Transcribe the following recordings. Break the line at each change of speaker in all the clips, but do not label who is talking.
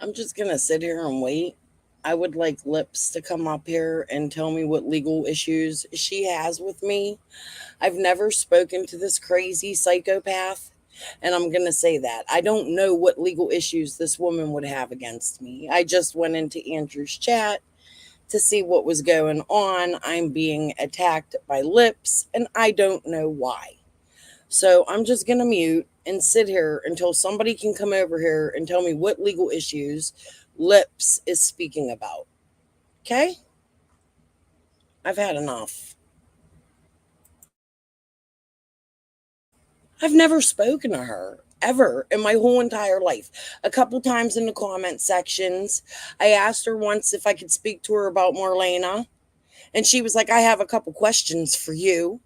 I'm just going to sit here and wait. I would like Lips to come up here and tell me what legal issues she has with me. I've never spoken to this crazy psychopath, and I'm going to say that. I don't know what legal issues this woman would have against me. I just went into Andrew's chat to see what was going on. I'm being attacked by Lips, and I don't know why. So I'm just going to mute and sit here until somebody can come over here and tell me what legal issues Lips is speaking about. Okay? I've had enough. I've never spoken to her ever in my whole entire life. A couple times in the comment sections, I asked her once if I could speak to her about Marlena, and she was like, I have a couple questions for you.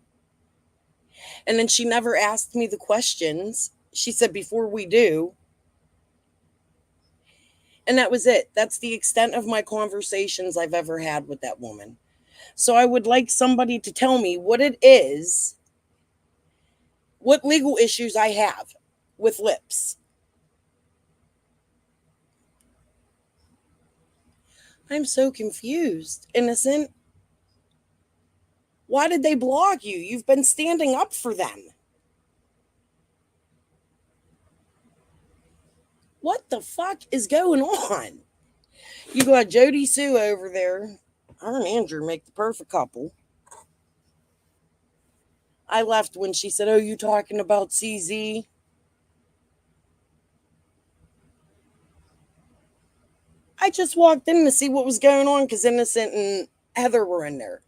And then she never asked me the questions. She said, before we do. And that was it. That's the extent of my conversations I've ever had with that woman. So I would like somebody to tell me what it is, what legal issues I have with Lips. I'm so confused. Innocent. Why did they block you? You've been standing up for them. What the fuck is going on? You got Jody Sue over there. Her and Andrew make the perfect couple. I left when she said, oh, you talking about CZ? I just walked in to see what was going on because Innocent and Heather were in there.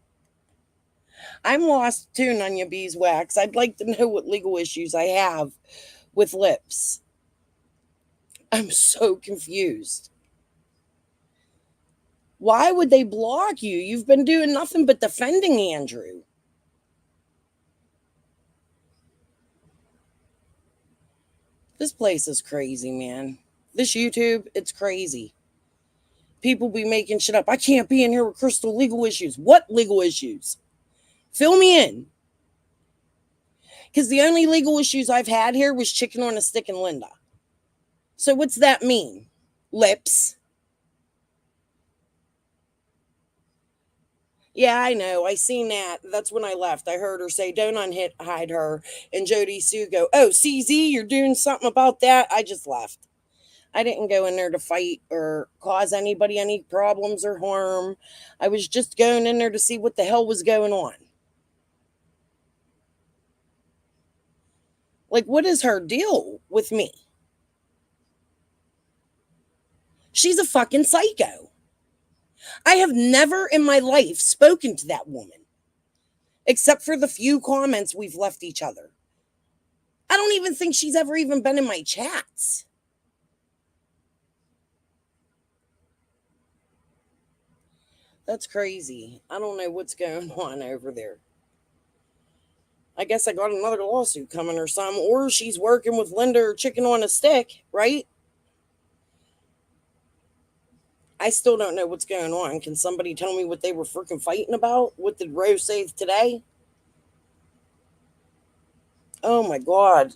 I'm lost too, Nunya Beeswax. I'd like to know what legal issues I have with Lips. I'm so confused. Why would they block you? You've been doing nothing but defending Andrew. This place is crazy, man. This YouTube, it's crazy. People be making shit up. I can't be in here with Crystal legal issues. What legal issues? Fill me in. Because the only legal issues I've had here was chicken on a stick and Linda. So what's that mean? Lips. Yeah, I know. I seen that. That's when I left. I heard her say, don't hide her. And Jody Sue go, oh, CZ, you're doing something about that? I just left. I didn't go in there to fight or cause anybody any problems or harm. I was just going in there to see what the hell was going on. Like, what is her deal with me? She's a fucking psycho. I have never in my life spoken to that woman, except for the few comments we've left each other. I don't even think she's ever even been in my chats. That's crazy. I don't know what's going on over there. I guess I got another lawsuit coming or something, or she's working with Linda or chicken on a stick, right? I still don't know what's going on. Can somebody tell me what they were freaking fighting about? What did Rose say today? Oh my God.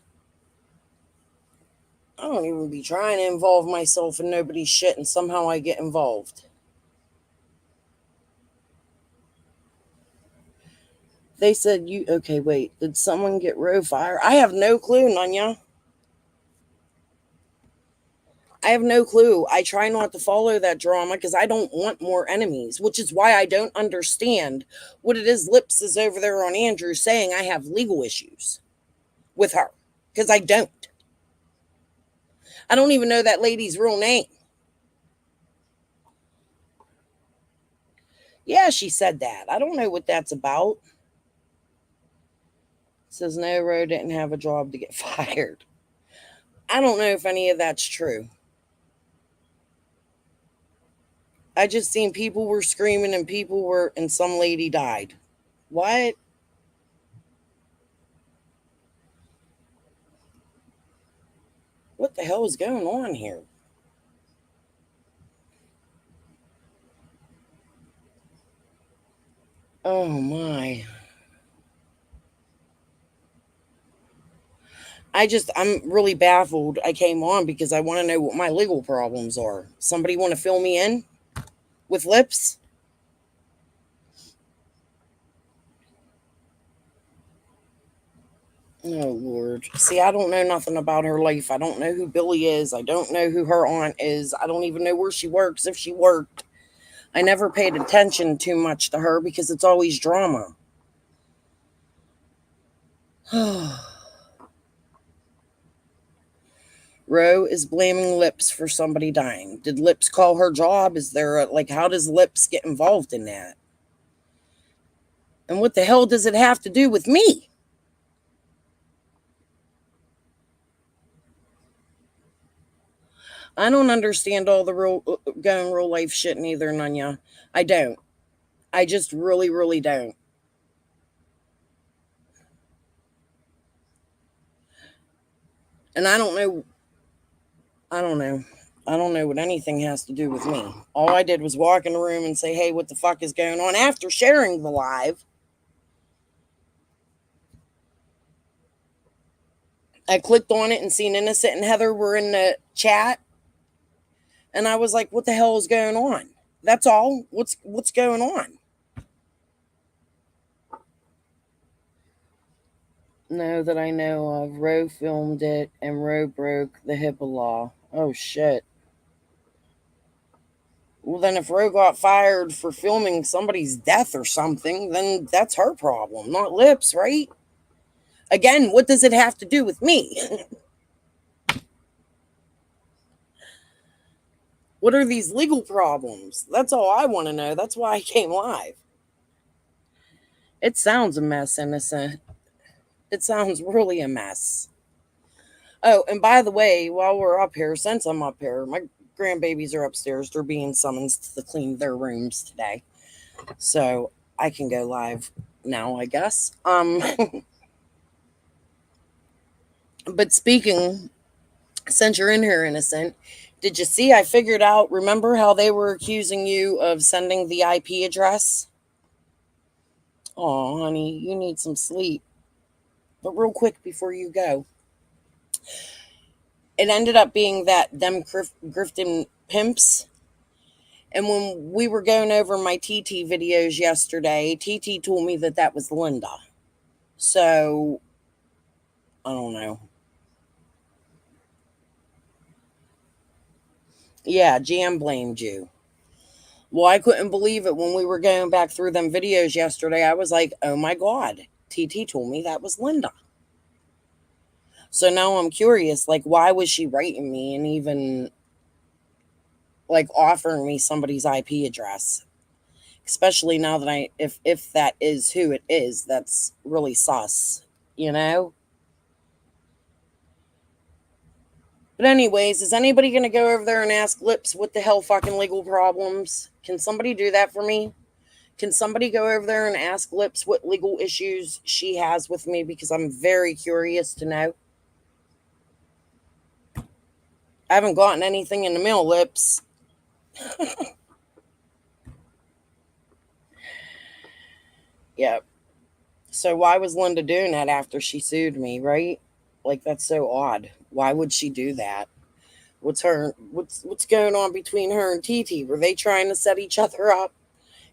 I don't even be trying to involve myself in nobody's shit, and somehow I get involved. They said you okay, wait, did someone get Roe fire? I have no clue, Nunya. I have no clue. I try not to follow that drama because I don't want more enemies, which is why I don't understand what it is Lips is over there on Andrew saying I have legal issues with her. Because I don't. I don't even know that lady's real name. Yeah, she said that. I don't know what that's about. Says no, Roe didn't have a job to get fired. I don't know if any of that's true. I just seen people were screaming and some lady died. What? What the hell is going on here? Oh my. I'm really baffled. I came on because I want to know what my legal problems are. Somebody want to fill me in with lips? Oh, Lord. See, I don't know nothing about her life. I don't know who Billy is. I don't know who her aunt is. I don't even know where she works, if she worked. I never paid attention too much to her because it's always drama. Roe is blaming Lips for somebody dying. Did Lips call her job? Is there like, how does Lips get involved in that? And what the hell does it have to do with me? I don't understand all the real going real life shit neither, Nunya. I don't. I just really, really don't. And I don't know. I don't know. I don't know what anything has to do with me. All I did was walk in the room and say, hey, what the fuck is going on? After sharing the live, I clicked on it and seen Innocent and Heather were in the chat. And I was like, what the hell is going on? That's all. What's going on? No, that I know of. Roe filmed it and Roe broke the HIPAA law. Oh shit. Well, then if Roe got fired for filming somebody's death or something, then that's her problem, not Lips, right? Again, what does it have to do with me? What are these legal problems? That's all I want to know. That's why I came live. It sounds a mess, Innocent. It sounds really a mess. Oh, and by the way, while we're up here, since I'm up here, my grandbabies are upstairs. They're being summoned to clean their rooms today. So I can go live now, I guess. But speaking, since you're in here, Innocent, did you see I figured out, remember how they were accusing you of sending the IP address? Oh, honey, you need some sleep. But real quick before you go, it ended up being that them grifting pimps. And when we were going over my TT videos yesterday, TT told me that that was Linda. So, I don't know. Yeah, Jam blamed you. Well, I couldn't believe it when we were going back through them videos yesterday. I was like, oh my God, TT told me that was Linda. So now I'm curious, like, why was she writing me and even like offering me somebody's IP address? Especially now that if that is who it is, that's really sus, you know? But anyways, is anybody gonna go over there and ask Lips what the hell fucking legal problems? Can somebody do that for me? Can somebody go over there and ask Lips what legal issues she has with me? Because I'm very curious to know. I haven't gotten anything in the mail, Lips. Yep. So why was Linda doing that after she sued me, right? Like that's so odd. Why would she do that? What's going on between her and TT? Were they trying to set each other up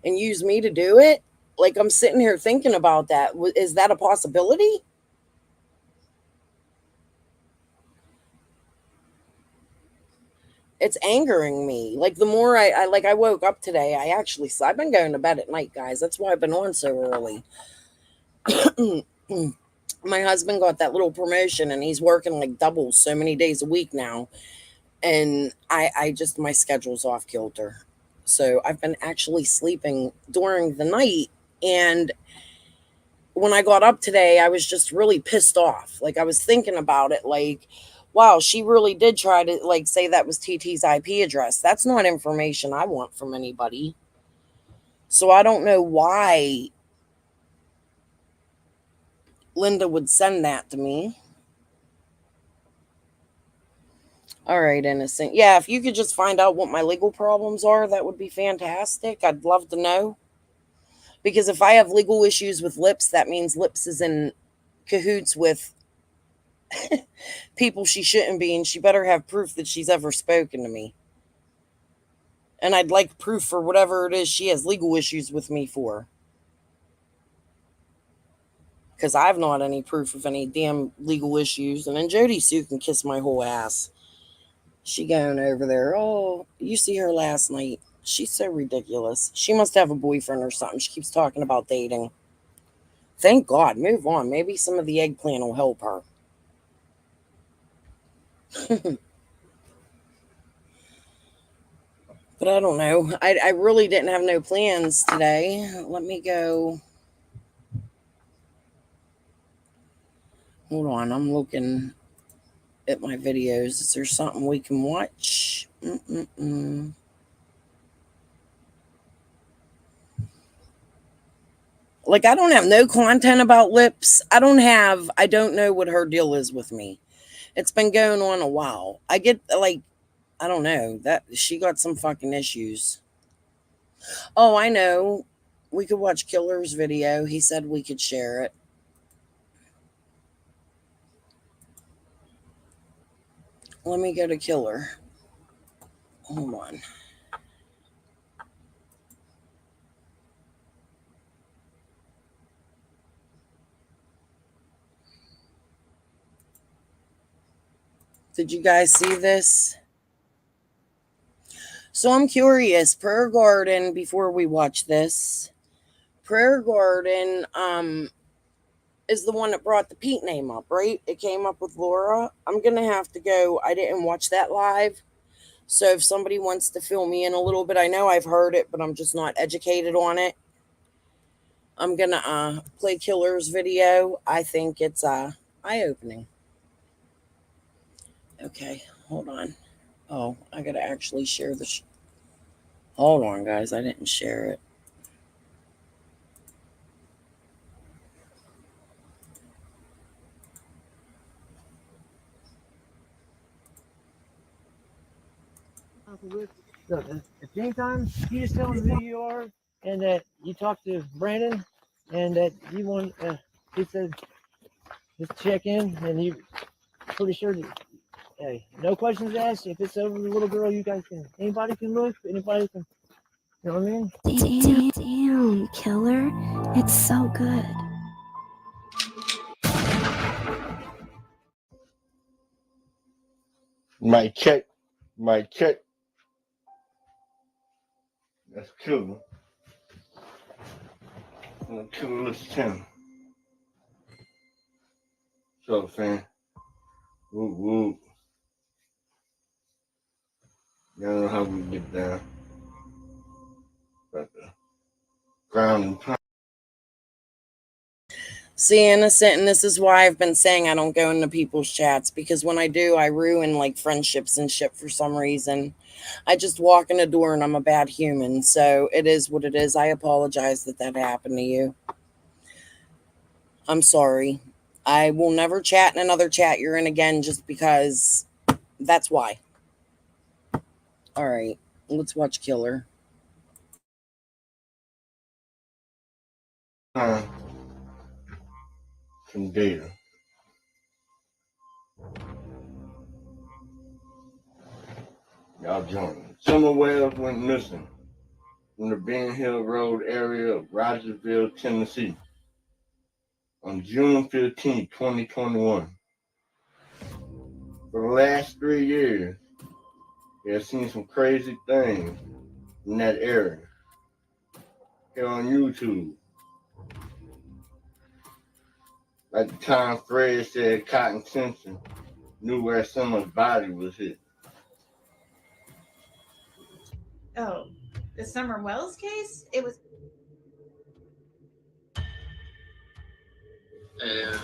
and use me to do it? Like I'm sitting here thinking about that. Is that a possibility? It's angering me. Like the more I woke up today, I've been going to bed at night, guys. That's why I've been on so early. My husband got that little promotion and he's working like double so many days a week now. And I just my schedule's off kilter. So I've been actually sleeping during the night. And when I got up today, I was just really pissed off. Like I was thinking about it, like, wow, she really did try to like say that was TT's IP address. That's not information I want from anybody. So I don't know why Linda would send that to me. All right, Innocent. Yeah, if you could just find out what my legal problems are, that would be fantastic. I'd love to know. Because if I have legal issues with Lips, that means Lips is in cahoots with people she shouldn't be, and she better have proof that she's ever spoken to me. And I'd like proof for whatever it is she has legal issues with me for. Because I've not any proof of any damn legal issues. And then Jody Sue can kiss my whole ass. She going over there. Oh, you see her last night. She's so ridiculous. She must have a boyfriend or something. She keeps talking about dating. Thank God. Move on. Maybe some of the eggplant will help her. But I don't know. I really didn't have no plans today. Let me go. Hold on. I'm looking at my videos. Is there something we can watch? Like, I don't have no content about Lips. I don't know what her deal is with me. It's been going on a while. I get, like, I don't know, that she got some fucking issues. Oh, I know. We could watch Killer's video. He said we could share it. Let me go to Killer. Hold on. Did you guys see this? So I'm curious. Prayer Garden, before we watch this, Prayer Garden is the one that brought the Pete name up, right? It came up with Laura. I'm going to have to go. I didn't watch that live. So if somebody wants to fill me in a little bit, I know I've heard it, but I'm just not educated on it. I'm going to play Killer's video. I think it's eye-opening. Okay, hold on. Oh, I got to actually share the... Hold on, guys. I didn't share it.
Look, at the same time, you just tell him who you are and that you talked to Brandon and that you want, he said, just check in and you pretty sure that, hey, no questions asked. If it's over the little girl, you guys can, anybody can look, anybody can, you know what I
Damn,
mean?
damn, Killer. It's so good.
Mic check. Mic check. That's Killer. Killer looks 10. What's up, fam? Whoop, whoop. Y'all know how we get down. About the ground and pound.
See, Innocent, and this is why I've been saying I don't go into people's chats, because when I do, I ruin like friendships and shit for some reason. I just walk in the door and I'm a bad human. So it is what it is. I apologize that that happened to you. I'm sorry. I will never chat in another chat you're in again, just because that's why. All right, let's watch Killer.
Some data. Y'all join me. Summer Wells went missing from the Ben Hill Road area of Rogersville, Tennessee on June 15, 2021. For the last 3 years, we have seen some crazy things in that area. Here on YouTube. At the time, Fred said Cotton Simpson knew where someone's body was hit.
Oh, the Summer Wells case? It was.
And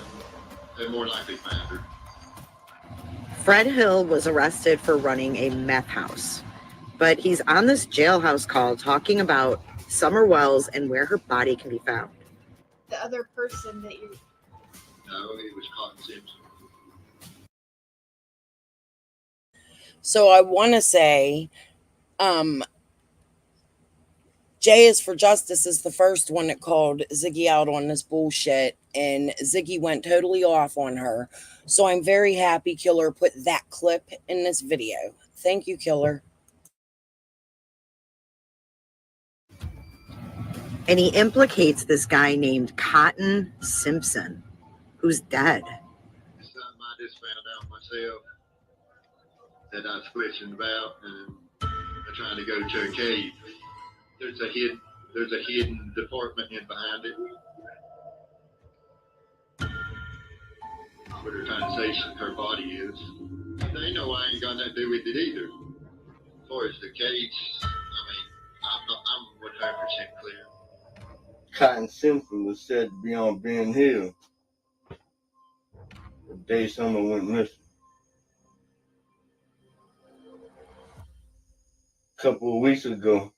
they more likely found her.
Fred Hill was arrested for running a meth house, but he's on this jailhouse call talking about Summer Wells and where her body can be found.
The other person that you.
No, it was Cotton Simpson.
So I want to say, J is for Justice is the first one that called Ziggy out on this bullshit, and Ziggy went totally off on her. So I'm very happy Killer put that clip in this video. Thank you, Killer.
And he implicates this guy named Cotton Simpson, who's dead.
It's something I just found out myself that I was questioned about, and I'm trying to go to a cave. There's a hidden department in behind it. What they're trying to say her body is. They know I ain't got nothing to do with it either. As far as the cage, I mean, I'm 100% clear.
Cotton Simpson was said to be on Ben Hill the day someone went missing. A couple of weeks ago,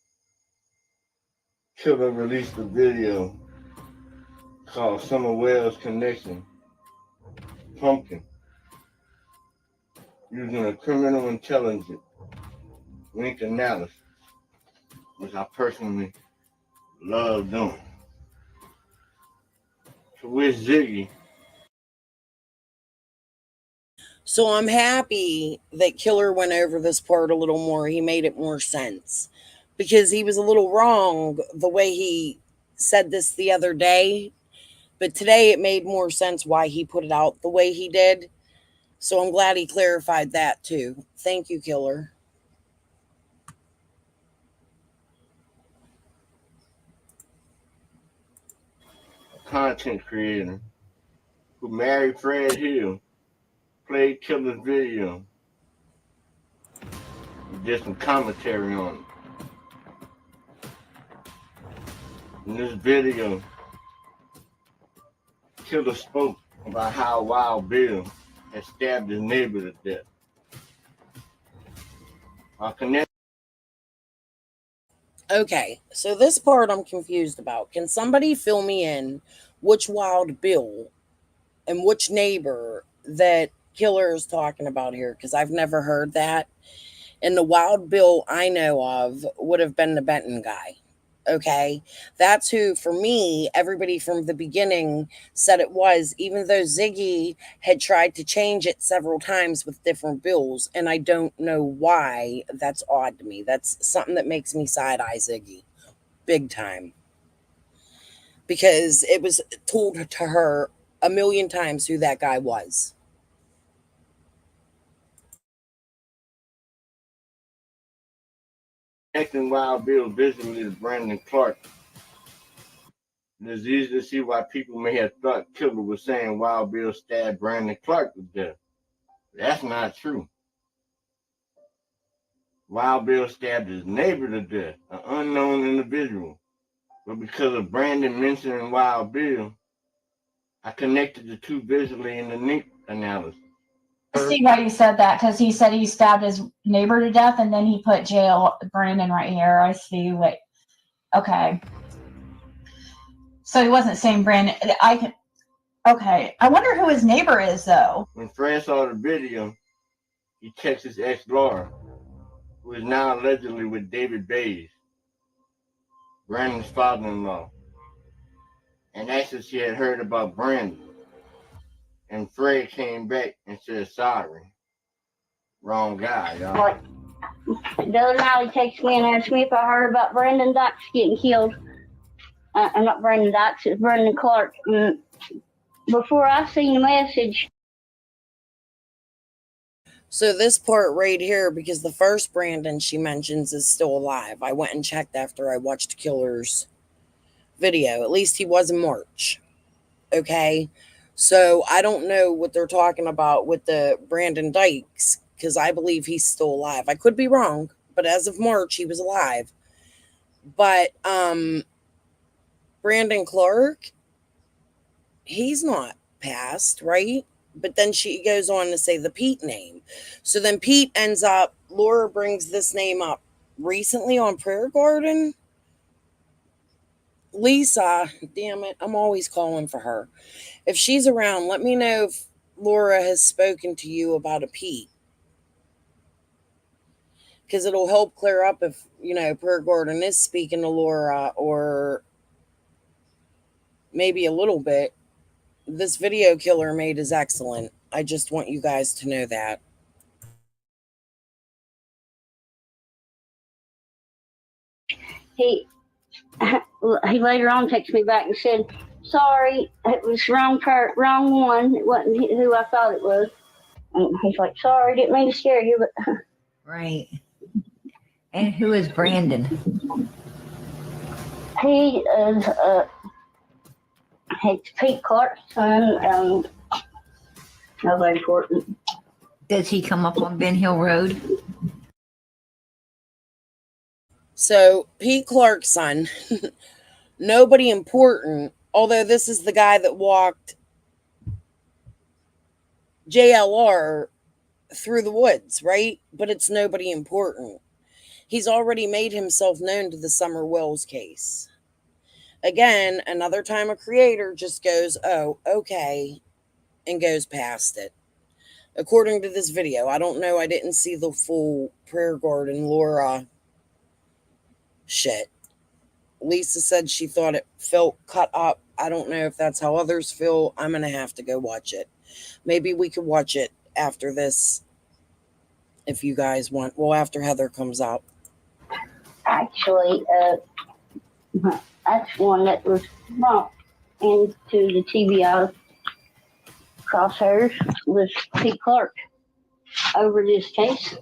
Killer released a video called Summer Wells Connection Pumpkin, using a criminal intelligence link analysis, which I personally love doing. To which Ziggy,
So I'm happy that Killer went over this part a little more. He made it more sense because he was a little wrong the way he said this the other day. But today it made more sense why he put it out the way he did. So I'm glad he clarified that too. Thank you, Killer.
a content creator who married Fred Hill, played Killer's video and did some commentary on it. In this video, Killer spoke about how Wild Bill had stabbed his neighbor to death.
Okay, so this part I'm confused about. Can somebody fill me in which Wild Bill and which neighbor that Killer is talking about here? Because I've never heard that. And the Wild Bill I know of would have been the Benton guy. Okay, that's who, for me, everybody from the beginning said it was, even though Ziggy had tried to change it several times with different bills. And I don't know why. That's odd to me. That's something that makes me side eye Ziggy big time, because it was told to her a million times who that guy was.
Connecting Wild Bill visually to Brandon Clark, it is easy to see why people may have thought Killer was saying Wild Bill stabbed Brandon Clark to death. That's not true. Wild Bill stabbed his neighbor to death, an unknown individual. But because of Brandon mentioning Wild Bill, I connected the two visually in the link analysis.
I see why you said that, because he said he stabbed his neighbor to death, and then he put jail Brandon right here. I see what. Okay. So he wasn't saying Brandon. Okay. I wonder who his neighbor is, though.
When Fred saw the video, he texted his ex Laura, who is now allegedly with David Bays, Brandon's father-in-law, and asked if she had heard about Brandon. And Fred came back and said, sorry. Wrong guy, y'all.
Like, the other night he texted me and asked me if I heard about Brandon Dykes getting killed. Not Brandon Dykes, it's Brandon Clark. Before I seen the message.
So this part right here, because the first Brandon she mentions is still alive. I went and checked after I watched Killer's video. At least he was in March. Okay. So I don't know what they're talking about with the Brandon Dykes, because I believe he's still alive. I could be wrong, but as of March, he was alive. But Brandon Clark, he's not passed, right? But then she goes on to say the Pete name. So then Pete ends up, Laura brings this name up recently on Prayer Garden. Lisa, damn it, I'm always calling for her. If she's around, let me know if Laura has spoken to you about a Pete. because it'll help clear up if, Per Gordon is speaking to Laura, or maybe a little bit. This video Killer made is excellent. I just want you guys to know that.
He later on texted me back and said, "Sorry, it was wrong one. It wasn't who I thought it was." And he's like, "Sorry, didn't mean to scare you, but."
Right. And who is Brandon?
He is it's Pete Clark's son. Nobody important.
Does he come up on Ben Hill Road?
So, Pete Clark's son, nobody important, although this is the guy that walked JLR through the woods, right? But it's nobody important. He's already made himself known to the Summer Wells case. Again, another time a creator just goes, "Oh, okay," and goes past it. According to this video, I don't know, I didn't see the full Prayer Garden Laura shit. Lisa said she thought it felt cut up. I don't know if that's how others feel. I'm going to have to go watch it. Maybe we could watch it after this if you guys want. Well, after Heather comes out.
Actually, that's one that was bumped into the TBI crosshairs with Pete Clark over this case.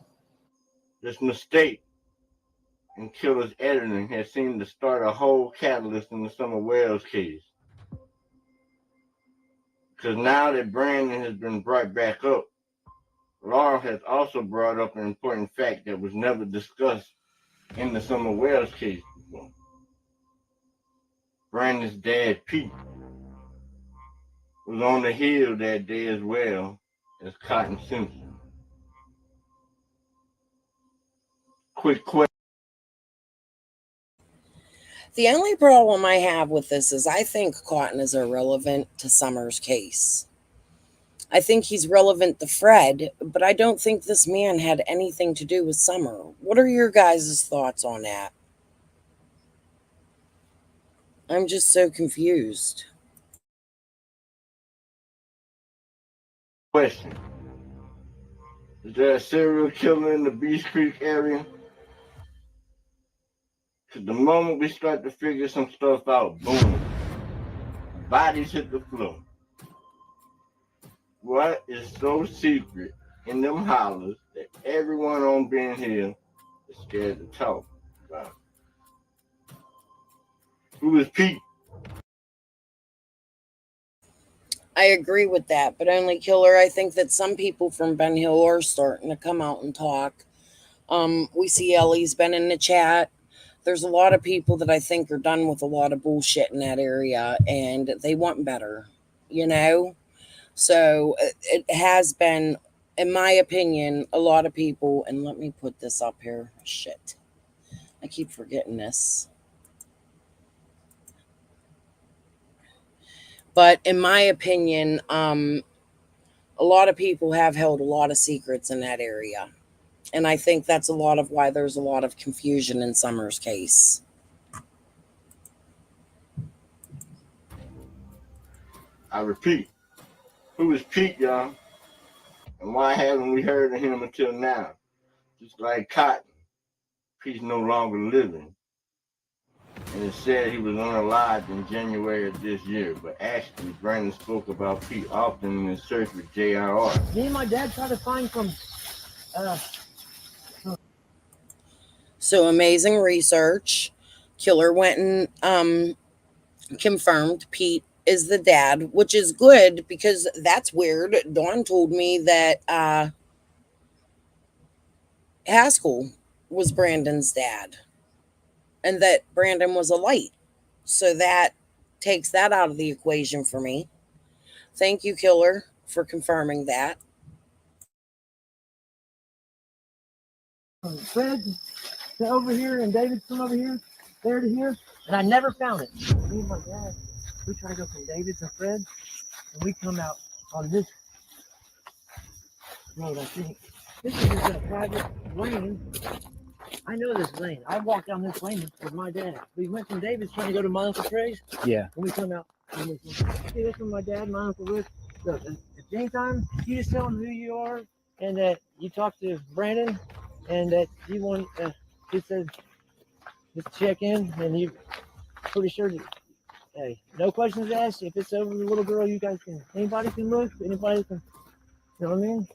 This mistake in Killer's editing has seemed to start a whole catalyst in the Summer Wells case. Because now that Brandon has been brought back up, Laura has also brought up an important fact that was never discussed in the Summer Wells case before. Brandon's dad, Pete, was on the hill that day as well as Cotton Simpson. Quick question.
The only problem I have with this is I think Cotton is irrelevant to Summer's case. I think he's relevant to Fred, but I don't think this man had anything to do with Summer. What are your guys' thoughts on that? I'm just so confused.
Question. Is there a serial killer in the Beach Creek area? Because the moment we start to figure some stuff out, boom, bodies hit the floor. What is so secret in them hollers that everyone on Ben Hill is scared to talk about? Who is Pete?
I agree with that, but only Killer. I think that some people from Ben Hill are starting to come out and talk. We see Ellie's been in the chat. There's a lot of people that I think are done with a lot of bullshit in that area, and they want better, So it has been, in my opinion, a lot of people, and let me put this up here. Shit. I keep forgetting this. But in my opinion, a lot of people have held a lot of secrets in that area. And I think that's a lot of why there's a lot of confusion in Summer's case.
I repeat, who is Pete, y'all? And why haven't we heard of him until now? Just like Cotton, Pete's no longer living. And it said he was unalived in January of this year, but actually Brandon spoke about Pete often in his search with JRR.
Me and my dad tried to find some
So amazing research. Killer went and confirmed Pete is the dad, which is good because that's weird. Dawn told me that Haskell was Brandon's dad and that Brandon was a light. So that takes that out of the equation for me. Thank you, Killer, for confirming that.
Fred to over here and David from over here, there to here, and I never found it. Me and my dad, we try to go from David's and Fred, and we come out on this road, I think. This is just a private lane I know this lane. I walked down this lane with my dad. We went from David's trying to go to my Uncle Trey's. Yeah. When we come out, hey, this is my dad and my Uncle Rick. Look, at daytime, you just tell him who you are and that you talked to Brandon and that you want, he said, just check in and you pretty sure that, hey, no questions asked. If it's over the little girl, you guys can, anybody can look, anybody can, you know what I mean?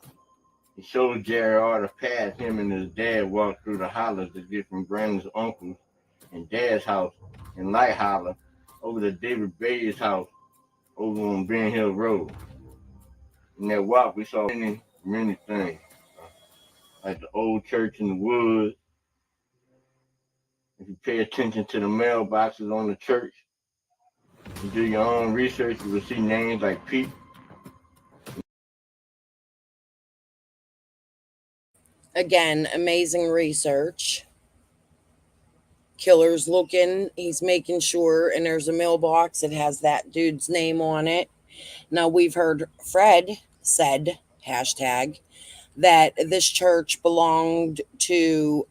He showed Jerry the path him and his dad walked through the hollers to get from Brandon's uncle's and dad's house in Light Holler over to David Bay's house over on Ben Hill Road. In that walk, we saw many things, like the old church in the woods. If you pay attention to the mailboxes on the church and do your own research, you will see names like Pete.
Again, amazing research. Killer's looking, he's making sure, and there's a mailbox that has that dude's name on it. Now, we've heard Fred said, hashtag, that this church belonged to,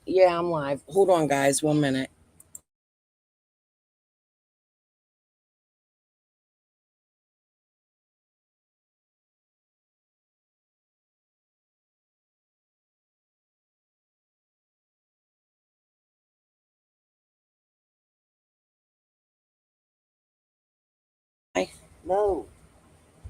yeah, I'm live. Hold on, guys, 1 minute. No.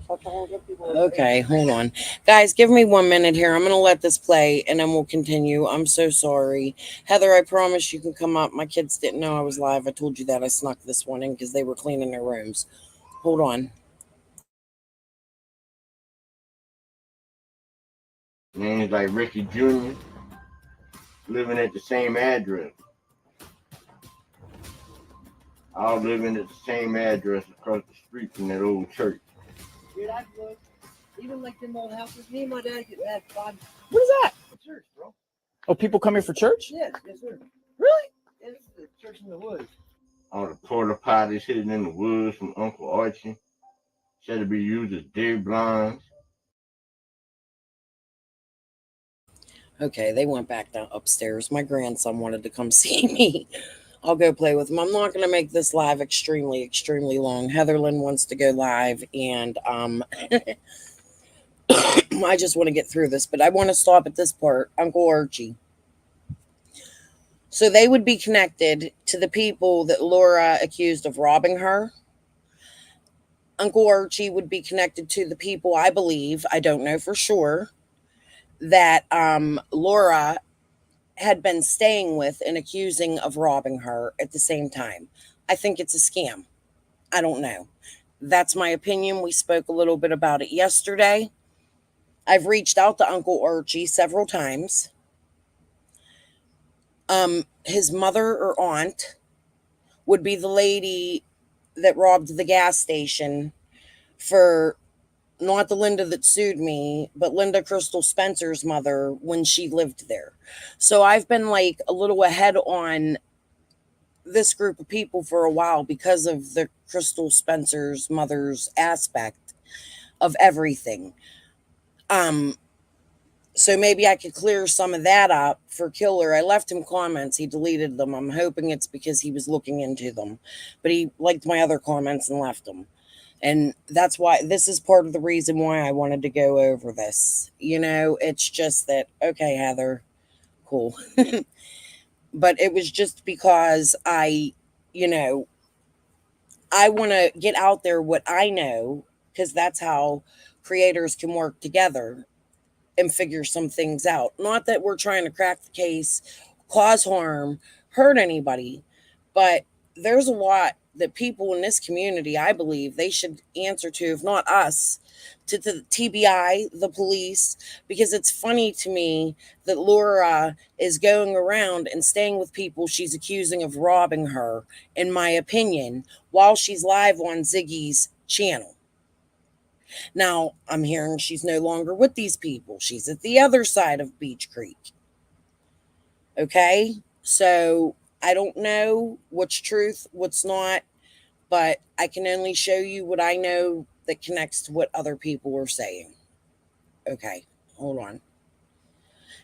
Okay, hold on. Guys, give me 1 minute here. I'm going to let this play and then we'll continue. I'm so sorry. Heather, I promise you can come up. My kids didn't know I was live. I told you that. I snuck this one in because they were cleaning their rooms. Hold on.
Names like Ricky Jr. living at the same address. All living at the same address across the street from that old church.
Dude, I've looked. Even like them old houses, me and my dad get mad fun.
What is that?
The church, bro.
Oh, people come here for church?
Yes, yes, sir.
Really?
Yeah, this is the church in the woods.
All the porta potties hidden in the woods from Uncle Archie. Said to be used as deer blinds.
Okay, they went back down upstairs. My grandson wanted to come see me. I'll go play with him. I'm not going to make this live extremely, extremely long. Heatherlyn wants to go live, and I just want to get through this, but I want to stop at this part. Uncle Archie. So they would be connected to the people that Laura accused of robbing her. Uncle Archie would be connected to the people, I believe, I don't know for sure, that Laura had been staying with and accusing of robbing her at the same time. I think it's a scam. I don't know. That's my opinion. We spoke a little bit about it yesterday. I've reached out to Uncle Archie several times. His mother or aunt would be the lady that robbed the gas station for not the Linda that sued me, but Linda Crystal Spencer's mother when she lived there. So I've been like a little ahead on this group of people for a while because of the Crystal Spencer's mother's aspect of everything. So maybe I could clear some of that up for Killer. I left him comments. He deleted them. I'm hoping it's because he was looking into them. But he liked my other comments and left them. And that's why this is part of the reason why I wanted to go over this. You know, it's just that, okay, Heather, cool. But it was just because I want to get out there what I know, because that's how creators can work together and figure some things out. Not that we're trying to crack the case, cause harm, hurt anybody, but there's a lot that people in this community, I believe, they should answer to, if not us, to the TBI, the police, because it's funny to me that Laura is going around and staying with people she's accusing of robbing her, in my opinion, while she's live on Ziggy's channel. Now, I'm hearing she's no longer with these people. She's at the other side of Beach Creek. Okay? So, I don't know what's truth, what's not, but I can only show you what I know that connects to what other people are saying. Okay, hold on.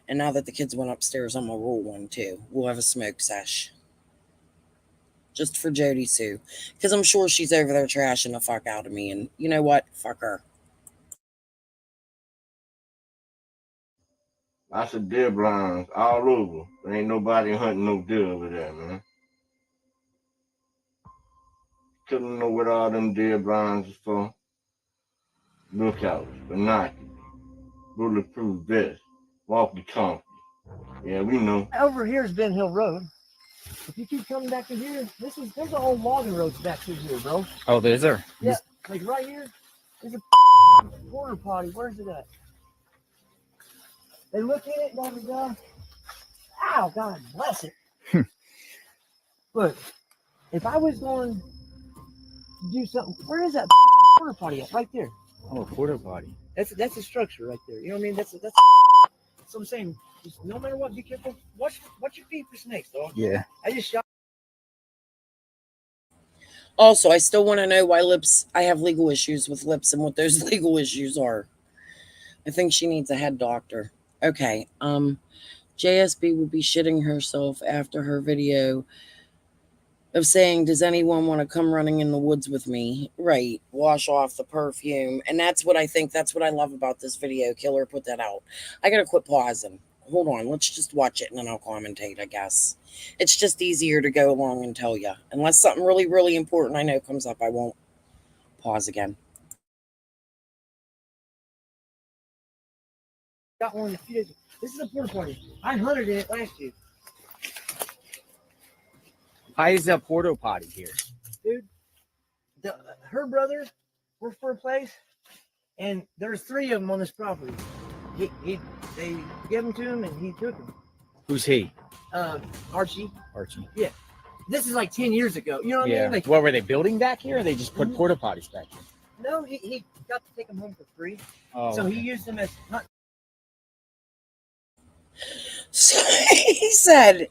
And now that the kids went upstairs, I'm gonna roll one too. We'll have a smoke sesh. Just for Jody Sue. Because I'm sure she's over there trashing the fuck out of me. And you know what? Fuck her.
Lots of deer blinds all over. There ain't nobody hunting no deer over there, man. Couldn't know what all them deer blinds is for. Lookouts, binoculars, bulletproof vests, walkie-talkie. Yeah, we know.
Over here is Ben Hill Road. If you keep coming back to here, there's a whole logging road back through here, bro.
Oh, there's there.
Yeah, like right here, there's a porter potty. Where's it at? They look at it, blah, blah, blah. Ow, God bless it. Look, if I was going to do something, where is that porter potty at? Right there.
Oh, porta potty.
That's a structure right there. You know what I mean? That's what I'm saying. Just no matter what, be careful. Watch your feet for snakes, dog.
Yeah.
I just shot.
Also, I still want to know why Lips. I have legal issues with Lips and what those legal issues are. I think she needs a head doctor. Okay. JSB would be shitting herself after her video of saying, does anyone want to come running in the woods with me? Right. Wash off the perfume. And that's what I think. That's what I love about this video. Killer put that out. I got to quit pausing. Hold on. Let's just watch it and then I'll commentate, I guess. It's just easier to go along and tell you. Unless something really, really important I know comes up, I won't pause again.
Got one a few days ago. This is a porta potty. I hunted in it last year.
How is that porta potty here?
Dude, her brother worked for a place, and there's 3 of them on this property. They gave them to him, and he took them.
Who's he?
Archie.
Archie.
Yeah. This is like 10 years ago. You know what I
Yeah.
mean? Like,
What were they building back here, or they just put porta potties back here?
no, he got to take them home for free.
Oh,
So
okay.
he used them as not.
So he said,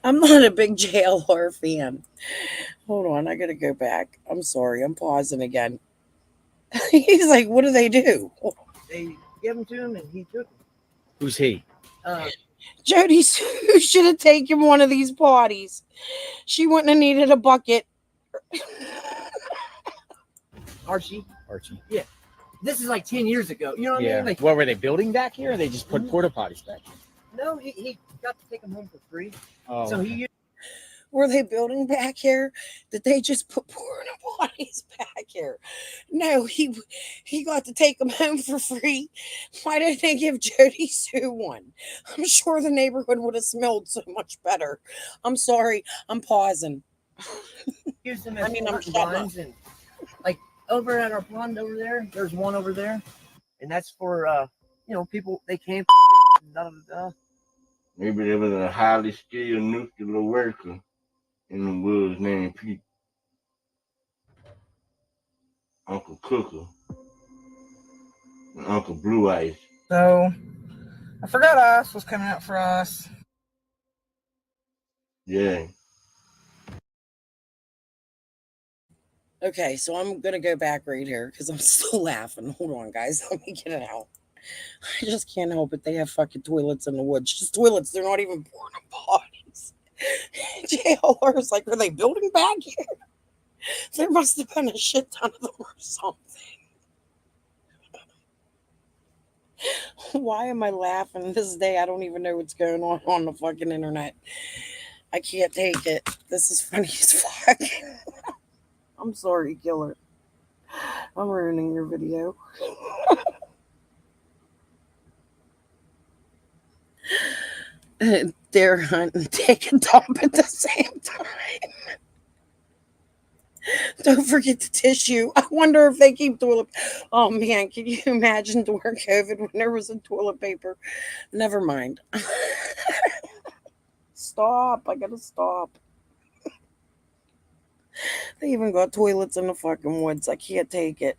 I'm not a big JLR fan. Hold on, I gotta go back. I'm sorry, I'm pausing again. He's like, what do they do?
They gave them to him, and he took them.
Who's he?
Jody Sue should have taken one of these parties. She wouldn't have needed a bucket.
Archie.
Archie.
Yeah. This is like 10 years ago. You know what I
Yeah.
mean? Like,
What were they building back here, or they just put porta potties back here?
no, he got to take them home for free.
Oh,
So
okay.
he used.
Were they building back here? Did they just put porta potties back here? No, he got to take them home for free. Why didn't they give Jody Sue one? I'm sure the neighborhood would have smelled so much better. I'm sorry, I'm pausing.
Used them as
I mean, I'm
hunting
shutting up.
blinds, and like over at our pond over there, there's one over there, and that's for people they camp. Da, da, da.
Maybe there was a highly skilled nuclear worker in the woods named Pete. Uncle Cooker and Uncle Blue Ice.
So I forgot us was coming out for us.
Yeah.
Okay, so I'm gonna go back right here because I'm still laughing. Hold on, guys. Let me get it out. I just can't help it. They have fucking toilets in the woods. Just toilets. They're not even porta potties. JLR's like, are they building back here? There must have been a shit ton of them or something. Why am I laughing this day? I don't even know what's going on the fucking internet. I can't take it. This is funny as fuck. I'm sorry, Killer. I'm ruining your video. Deer hunt and take a dump at the same time. Don't forget the tissue. I wonder if they keep toilet. Oh man, can you imagine during COVID when there was a toilet paper? Never mind. Stop. I gotta stop. They even got toilets in the fucking woods. I can't take it.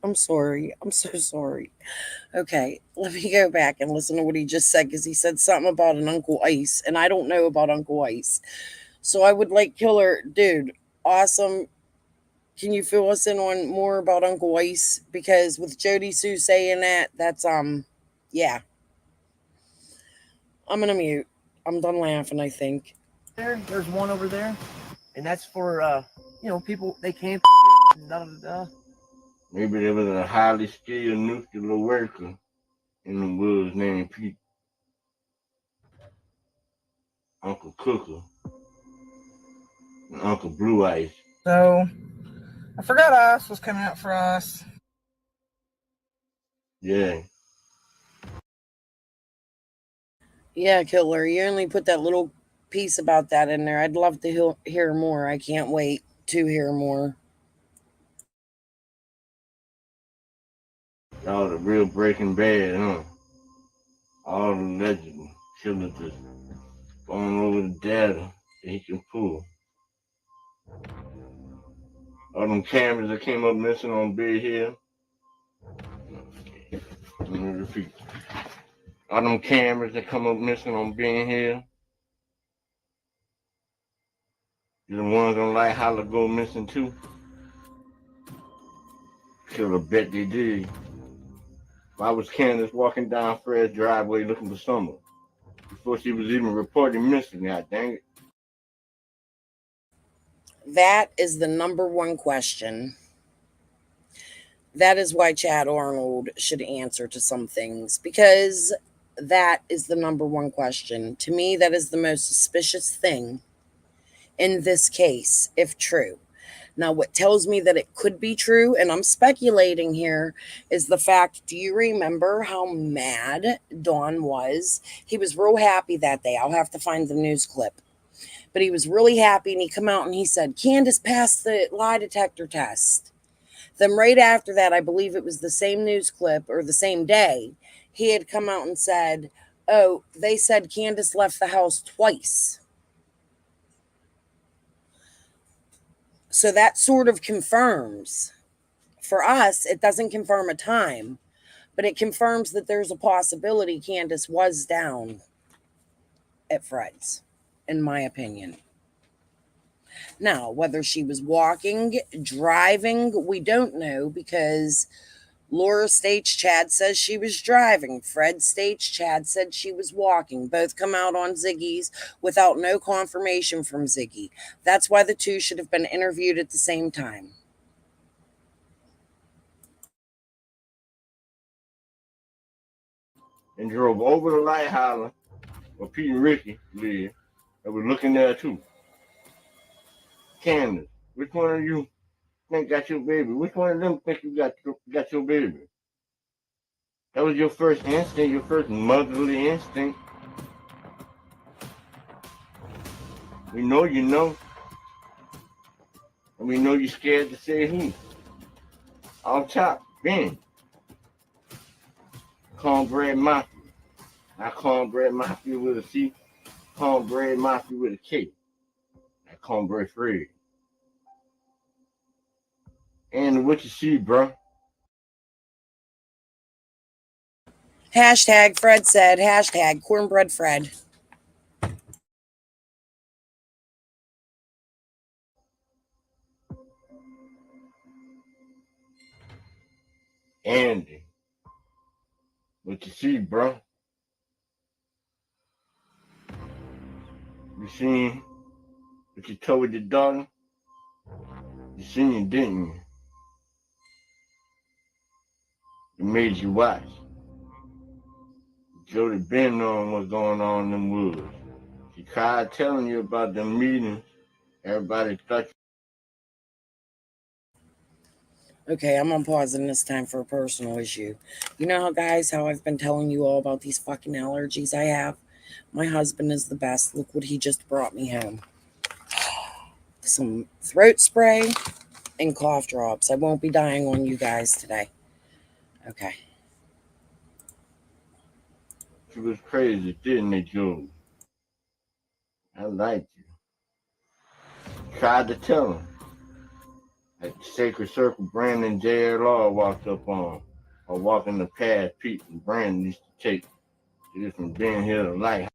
I'm sorry. I'm so sorry. Okay, let me go back and listen to what he just said because he said something about an Uncle Ice, and I don't know about Uncle Ice. So I would like Killer, dude, awesome. Can you fill us in on more about Uncle Ice? Because with Jody Sue saying that, that's yeah. I'm gonna mute. I'm done laughing, I think.
There's one over there, and that's for people they camp. Da, da, da.
Maybe there was a highly skilled nuclear worker in the woods named Pete. Uncle Cooker and Uncle Blue Ice.
So I forgot Ice was coming out for us.
Yeah.
Yeah, Killer, you only put that little piece about that in there. I'd love to hear more. I can't wait to hear more.
All the real Breaking Bad, huh? All the legend killers just going over the data that he can pull. All them cameras that came up missing on Big Hill. Let me repeat. All them cameras that come up missing on Big Hill. The ones on Light Holler go missing too. Killer bet they did. Why was Candace walking down Fred's driveway looking for Summer before she was even reported missing? God dang it.
That is the number one question. That is why Chad Arnold should answer to some things, because that is the number one question. To me, that is the most suspicious thing in this case, if true. Now, what tells me that it could be true, and I'm speculating here, is the fact, do you remember how mad Dawn was? He was real happy that day. I'll have to find the news clip. But he was really happy, and he come out and he said, Candace passed the lie detector test. Then right after that, I believe it was the same news clip or the same day, he had come out and said, oh, they said Candace left the house twice. So that sort of confirms. For us, it doesn't confirm a time, but it confirms that there's a possibility Candace was down at Fred's, in my opinion. Now, whether she was walking, driving, we don't know, because Laura states Chad says she was driving. Fred states Chad said she was walking. Both come out on Ziggy's without no confirmation from Ziggy. That's why the two should have been interviewed at the same time.
And drove over the Light Holler where Pete and Ricky live and was looking there too. Candace, which one of you think got your baby? Which one of them think you got your baby? That was your first instinct, your first motherly instinct. We know you know. And we know you're scared to say who. Off top, Ben. Cornbread Mafia. Not Cornbread Mafia with a C. Cornbread Mafia with a K. That Cornbread Fred. And what you see, bro?
Hashtag Fred said, hashtag cornbread Fred.
Andy. What you see, bro? You seen what you told your daughter? You seen it, didn't you? It made you watch. Jody been knowing what's going on in them woods. She tried telling you about them meetings. Everybody thought
Okay, I'm on pause and this time for a personal issue. You know how, guys, how I've been telling you all about these fucking allergies I have? My husband is the best. Look what he just brought me home. Some throat spray and cough drops. I won't be dying on you guys today. Okay.
she was crazy, didn't they, Jody? I liked you. Tried to tell him. At the Sacred Circle, Brandon JLR walked up on, or walking the path Pete and Brandon used to take to get from being here to light.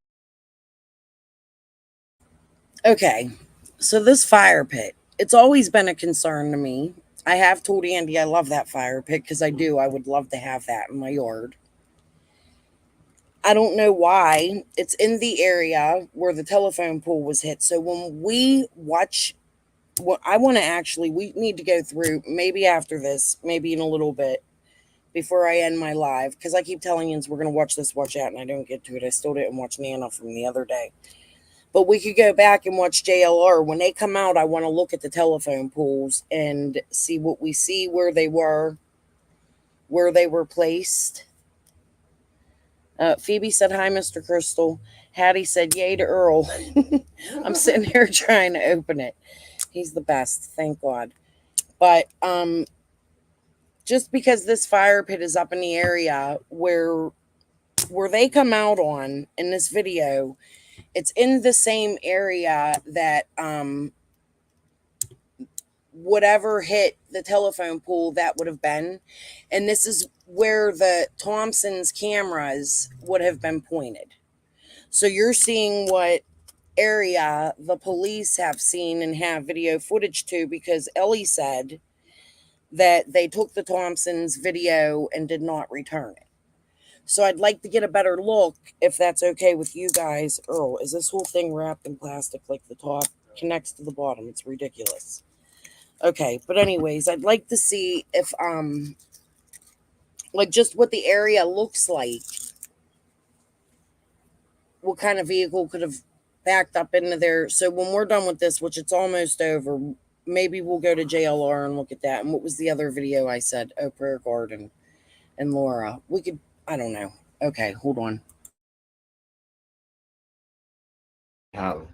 Okay. So this fire pit, It's always been a concern to me. I have told Andy I love that fire pit because I do. I would love to have that in my yard. I don't know why. It's in the area where the telephone pole was hit. So when we watch, what I want to actually, we need to go through maybe after this, maybe in a little bit before I end my live, because I keep telling you we're going to watch this, watch that, and I don't get to it. I still didn't watch Nana from the other day. But we could go back and watch JLR. When they come out, I want to look at the telephone poles and see what we see, where they were placed. Phoebe said, hi, Mr. Crystal. Hattie said, yay to Earl. I'm sitting here trying to open it. He's the best. Thank God. But just because this fire pit is up in the area where they come out on in this video, it's in the same area that whatever hit the telephone pole that would have been. And this is where the Thompson's cameras would have been pointed. So you're seeing what area the police have seen and have video footage to, because Ellie said that they took the Thompson's video and did not return it. So I'd like to get a better look, if that's okay with you guys. Earl, is this whole thing wrapped in plastic, like the top connects to the bottom? It's ridiculous. Okay, but anyways, I'd like to see if like just what the area looks like. What kind of vehicle could have backed up into there? So when we're done with this, which it's almost over, maybe we'll go to JLR and look at that. And what was the other video I said? Oh, Prayer Garden and Laura. We could, I don't know. Okay, hold on.
Holly.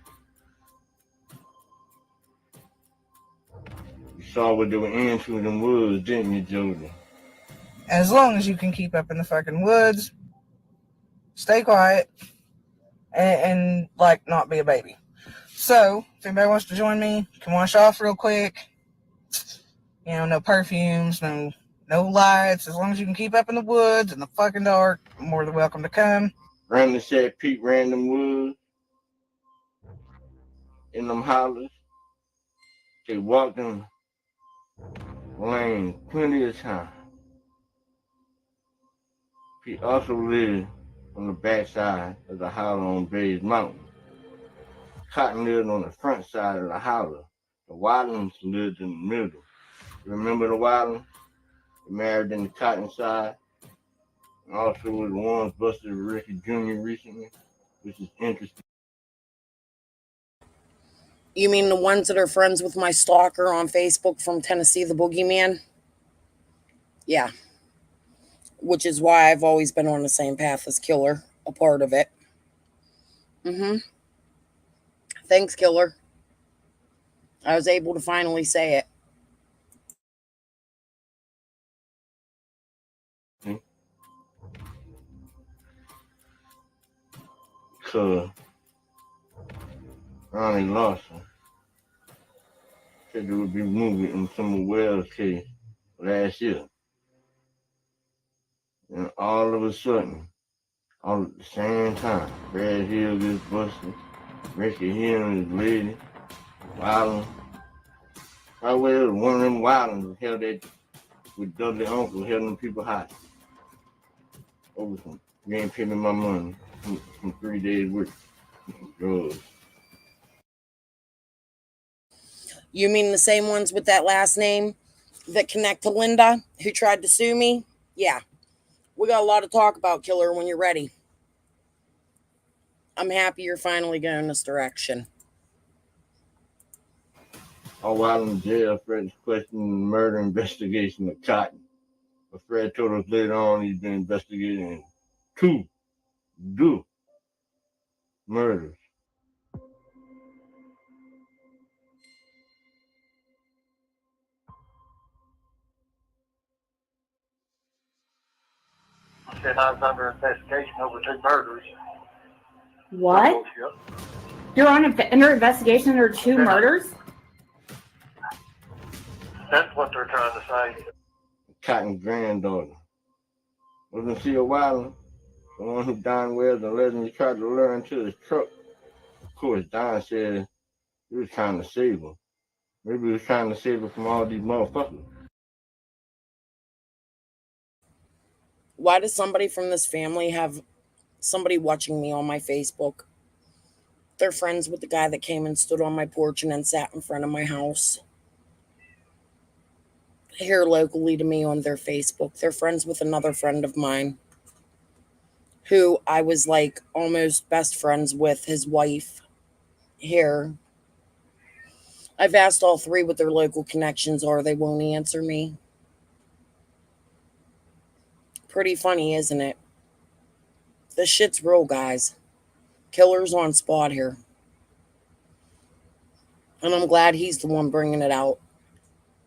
You saw what they were into in the woods, didn't you, Jody?
As long as you can keep up in the fucking woods, stay quiet, and like not be a baby. So, if anybody wants to join me, can wash off real quick. You know, no perfumes, no lights. As long as you can keep up in the woods in the fucking dark, more than welcome to come.
Brandon said Pete ran them woods in them hollers. They walked them lanes plenty of time. Pete also lived on the backside of the holler on Bays Mountain. Cotton lived on the front side of the holler. The Wildens lived in the middle. Remember the Wildens? They married in the Cotton side. And also was the ones busted with Ricky Jr. recently, which is interesting.
You mean the ones that are friends with my stalker on Facebook from Tennessee, the Boogeyman? Yeah. Which is why I've always been on the same path as Killer, a part of it. Thanks, Killer. I was able to finally say it.
So, Ronnie Lawson said there would be moving in Summer Wells case last year. And all of a sudden, all at the same time, Brad Hill gets busted, Ricky Hill and his lady, Wilding. Probably one of them Wildings held that with Dudley Uncle, held them people hostage. Over some, you ain't paying me my money from 3 days work of drugs.
You mean the same ones with that last name that connect to Linda, who tried to sue me? Yeah. We got a lot to talk about, Killer, when you're ready. I'm happy you're finally going this direction.
All while in jail, Fred's questioning the murder investigation of Cotton. But Fred told us later on he's been investigating two murders.
Said I was under investigation over 2 murders.
What? You're under investigation under 2 murders?
That's what they're trying to say.
Cotton's granddaughter. Wasn't she a Wilder? The one who Don Wells allegedly tried to lure into his truck. Of course, Don said he was trying to save her. Maybe he was trying to save it from all these motherfuckers.
Why does somebody from this family have somebody watching me on my Facebook? They're friends with the guy that came and stood on my porch and then sat in front of my house. Here locally to me on their Facebook. They're friends with another friend of mine who I was like almost best friends with, his wife here. I've asked all three what their local connections are. They won't answer me. Pretty funny, isn't it? This shit's real, guys. Killer's on spot here. And I'm glad he's the one bringing it out.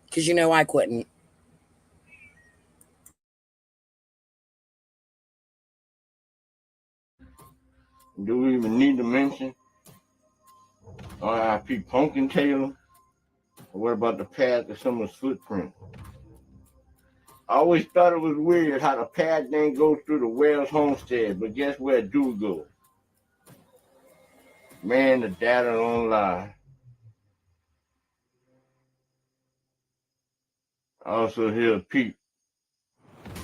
Because you know I couldn't.
Do we even need to mention R.I.P. Pumpkin Taylor? Or what about the path of someone's footprint? I always thought it was weird how the path didn't go through the Wells homestead, but guess where it do go? Man, the data don't lie. I also hear Pete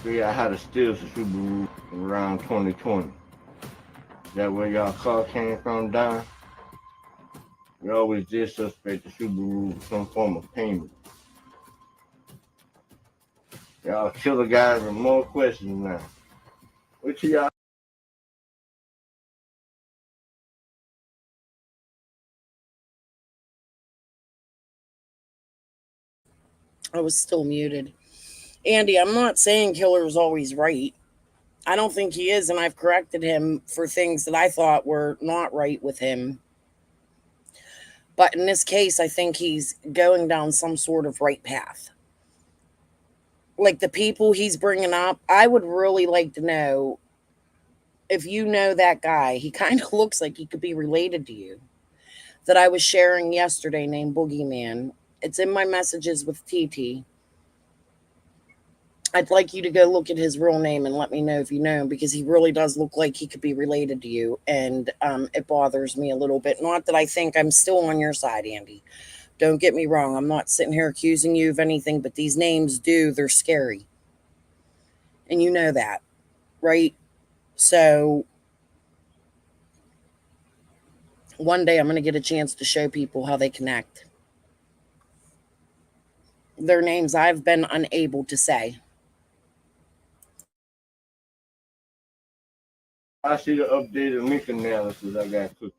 figure out how to steal the Subaru around 2020. Is that where y'all car came from, Don? We always did suspect the Subaru with some form of payment. Y'all killer guys with more questions now. What y'all?
I was still muted. Andy, I'm not saying Killer's always right. I don't think he is, and I've corrected him for things that I thought were not right with him. But in this case, I think he's going down some sort of right path. Like the people he's bringing up, I would really like to know if you know that guy. He kind of looks like he could be related to you. That I was sharing yesterday named Boogeyman. It's in my messages with TT. I'd like you to go look at his real name and let me know if you know him, because he really does look like he could be related to you. And it bothers me a little bit. Not that I think I'm still on your side, Andy. Don't get me wrong. I'm not sitting here accusing you of anything, but these names they're scary. And you know that, right? So one day I'm going to get a chance to show people how they connect. Their names I've been unable to say.
I see the updated link analysis I got cooking.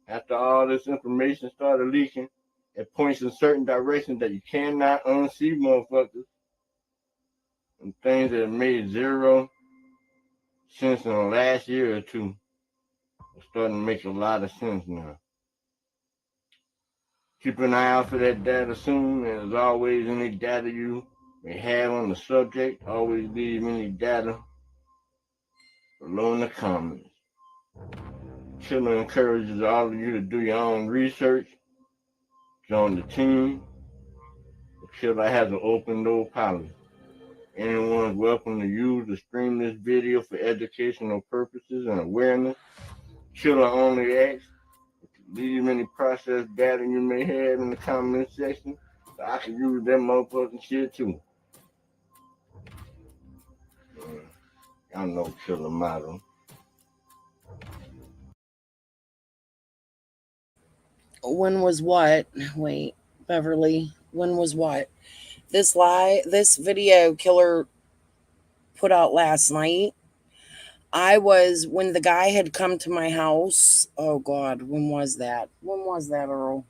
After all this information started leaking, it points in certain directions that you cannot unsee, motherfuckers. And things that have made zero sense in the last year or two are starting to make a lot of sense now. Keep an eye out for that data soon, and as always, any data you may have on the subject, always leave any data below in the comments. Killer encourages all of you to do your own research, join the team. The Killer has an open door policy. Anyone is welcome to use or stream this video for educational purposes and awareness. Killer only asks leave any processed data you may have in the comment section so I can use that motherfucking shit too. Y'all know Killer motto.
When was what? Wait, Beverly. When was what? This video Killer put out last night. When the guy had come to my house. Oh God, when was that? When was that, Earl?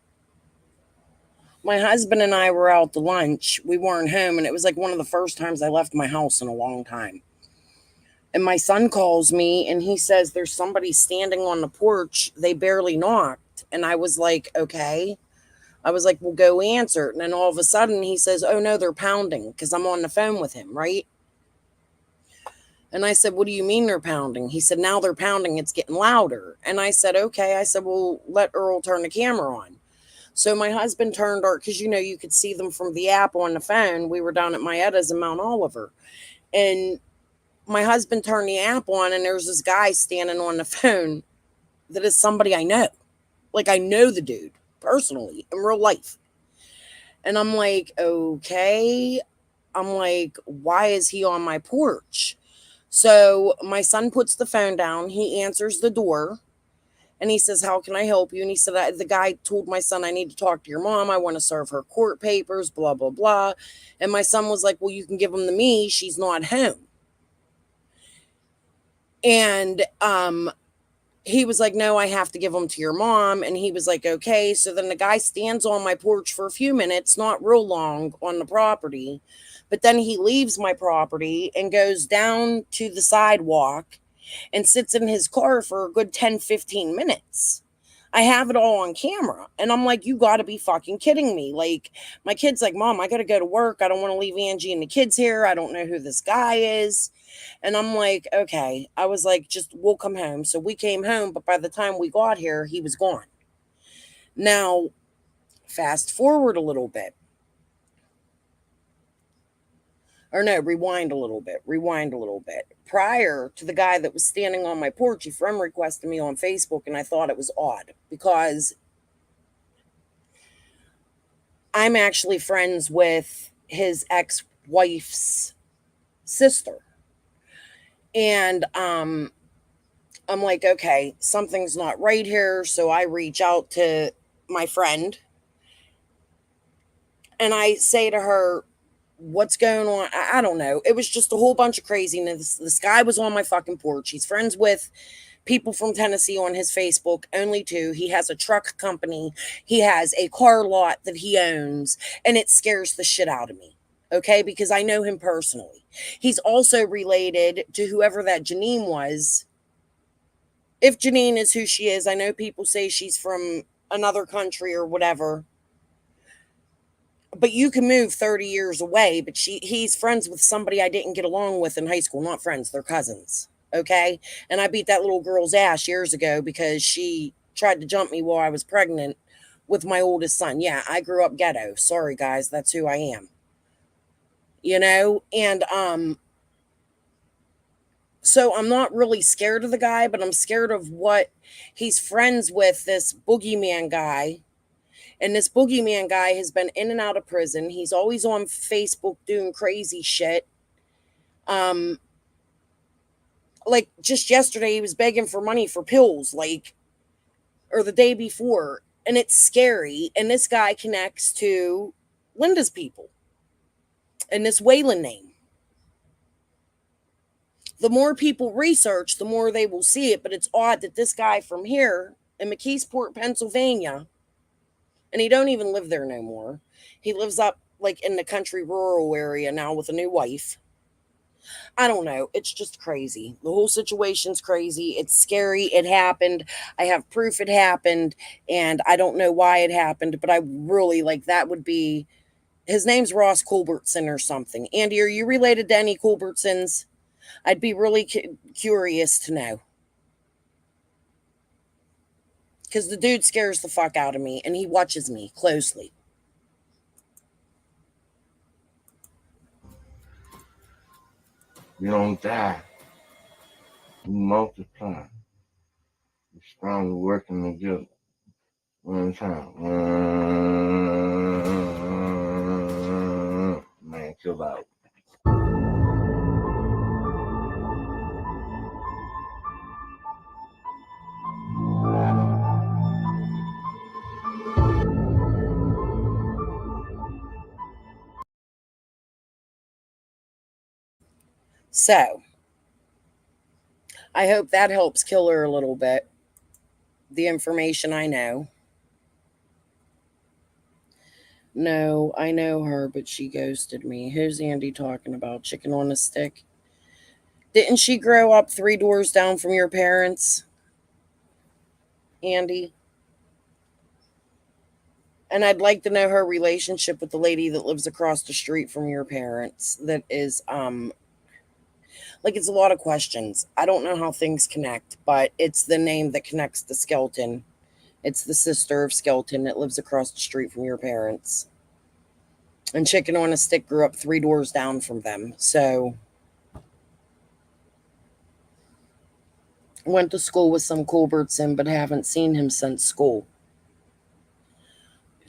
My husband and I were out to lunch. We weren't home, and it was like one of the first times I left my house in a long time. And my son calls me and he says there's somebody standing on the porch. They barely knocked. And I was like, okay. I was like, well, go answer. And then all of a sudden he says, oh no, they're pounding, because I'm on the phone with him, right? And I said, what do you mean they're pounding? He said, now they're pounding. It's getting louder. And I said, okay. I said, well, let Earl turn the camera on. So my husband turned because you could see them from the app on the phone. We were down at Maetta's in Mount Oliver. And my husband turned the app on, and there's this guy standing on the phone that is somebody I know. Like, I know the dude personally in real life. And I'm like, okay. I'm like, why is he on my porch? So my son puts the phone down. He answers the door and he says, how can I help you? And he said, the guy told my son, I need to talk to your mom. I want to serve her court papers, blah, blah, blah. And my son was like, well, you can give them to me. She's not home. And he was like, no, I have to give them to your mom. And he was like, okay. So then the guy stands on my porch for a few minutes, not real long, on the property. But then he leaves my property and goes down to the sidewalk and sits in his car for a good 10-15 minutes. I have it all on camera. And I'm like, you got to be fucking kidding me. Like, my kid's like, Mom, I got to go to work. I don't want to leave Angie and the kids here. I don't know who this guy is. And I'm like, okay. I was like, just, we'll come home. So we came home. But by the time we got here, he was gone. Now, fast forward a little bit. Or no, rewind a little bit. Prior to the guy that was standing on my porch, he friend requested me on Facebook, and I thought it was odd because I'm actually friends with his ex-wife's sister. And I'm like, okay, something's not right here. So I reach out to my friend and I say to her, what's going on? I don't know. It was just a whole bunch of craziness. This guy was on my fucking porch. He's friends with people from Tennessee on his Facebook, only two. He has a truck company. He has a car lot that he owns, and it scares the shit out of me. Okay, because I know him personally. He's also related to whoever that Janine was. If Janine is who she is, I know people say she's from another country or whatever. But you can move 30 years away, but he's friends with somebody I didn't get along with in high school. Not friends, they're cousins. Okay? And I beat that little girl's ass years ago because she tried to jump me while I was pregnant with my oldest son. Yeah, I grew up ghetto. Sorry guys, that's who I am. You know? And so I'm not really scared of the guy, but I'm scared of what he's friends with, this boogeyman guy. And this boogeyman guy has been in and out of prison. He's always on Facebook doing crazy shit. Like just yesterday, he was begging for money for pills, like, or the day before. And it's scary. And this guy connects to Linda's people and this Wayland name. The more people research, the more they will see it. But it's odd that this guy from here in McKeesport, Pennsylvania, and he don't even live there no more. He lives up like in the country rural area now with a new wife. I don't know. It's just crazy. The whole situation's crazy. It's scary. It happened. I have proof it happened, and I don't know why it happened, but I really like that would be his name's Ross Culbertson or something. Andy, are you related to any Culbertsons? I'd be really curious to know. Because the dude scares the fuck out of me, and he watches me closely.
You don't die. You multiply. You're strong working together. One time. Man, chill out.
So, I hope that helps kill her a little bit. The information I know. No, I know her, but she ghosted me. Who's Andy talking about? Chicken on a stick? Didn't she grow up 3 doors down from your parents, Andy? And I'd like to know her relationship with the lady that lives across the street from your parents. That is, like, it's a lot of questions. I don't know how things connect, but it's the name that connects to Skelton. It's the sister of Skelton that lives across the street from your parents. And Chicken on a Stick grew up 3 doors down from them. So went to school with some Culbertson, but haven't seen him since school.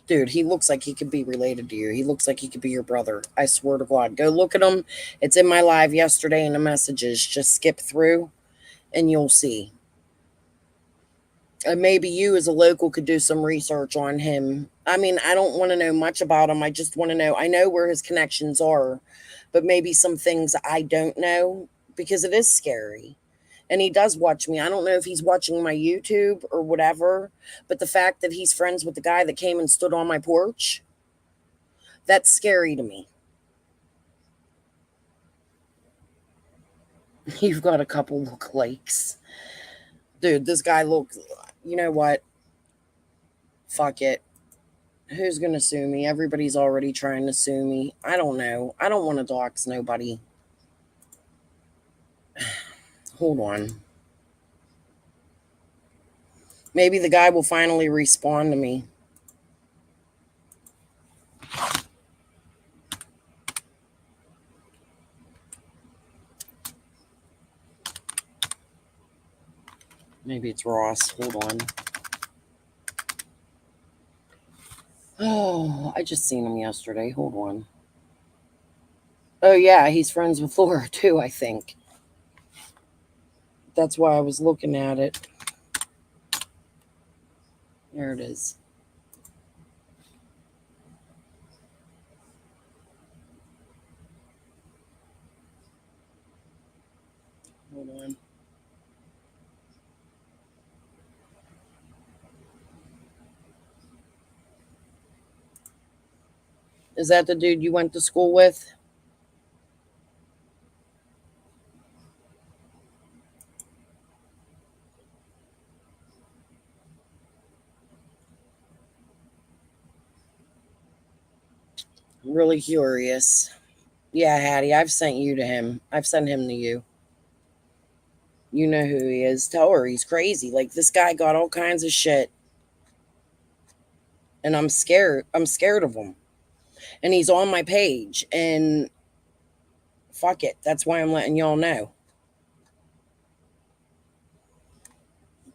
Dude, he looks like he could be related to you. He looks like he could be your brother. I swear to God. Go look at him. It's in my live yesterday in the messages. Just skip through and you'll see. And maybe you as a local could do some research on him. I mean, I don't want to know much about him. I just want to know. I know where his connections are, but maybe some things I don't know because it is scary. And he does watch me. I don't know if he's watching my YouTube or whatever, but the fact that he's friends with the guy that came and stood on my porch, that's scary to me. You've got a couple lookalikes. Dude, this guy looks, you know what? Fuck it. Who's going to sue me? Everybody's already trying to sue me. I don't know. I don't want to dox nobody. Hold on. Maybe the guy will finally respond to me. Maybe it's Ross. Hold on. Oh, I just seen him yesterday. Hold on. Oh, yeah, he's friends with Laura, too, I think. That's why I was looking at it. There it is. Hold on. Is that the dude you went to school with? I'm really curious. Yeah, Hattie, I've sent you to him. I've sent him to you. You know who he is. Tell her he's crazy. Like, this guy got all kinds of shit. And I'm scared. I'm scared of him. And he's on my page. And fuck it. That's why I'm letting y'all know.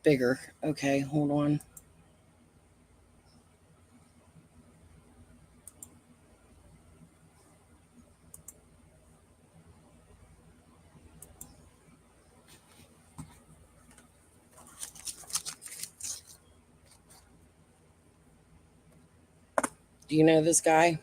Bigger. Okay, hold on. Do you know this guy?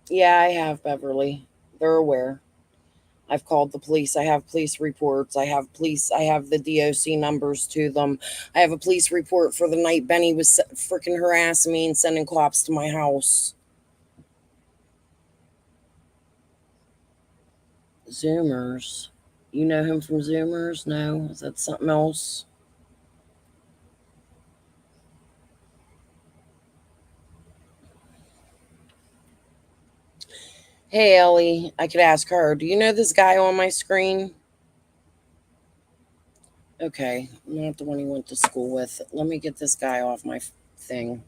Yeah, I have, Beverly. They're aware. I've called the police. I have police reports. I have the DOC numbers to them. I have a police report for the night Benny was freaking harassing me and sending cops to my house. Zoomers. You know him from Zoomers? No? Is that something else? Hey, Ellie. I could ask her. Do you know this guy on my screen? Okay. Not the one he went to school with. Let me get this guy off my thing.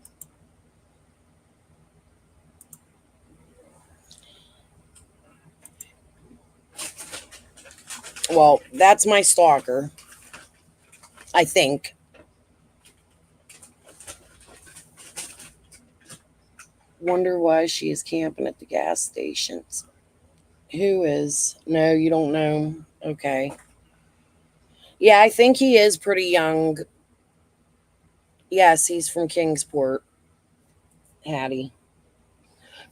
Well, that's my stalker. I think. Wonder why she is camping at the gas stations. Who is? No, you don't know. Okay. Yeah, I think he is pretty young. Yes, he's from Kingsport, Hattie.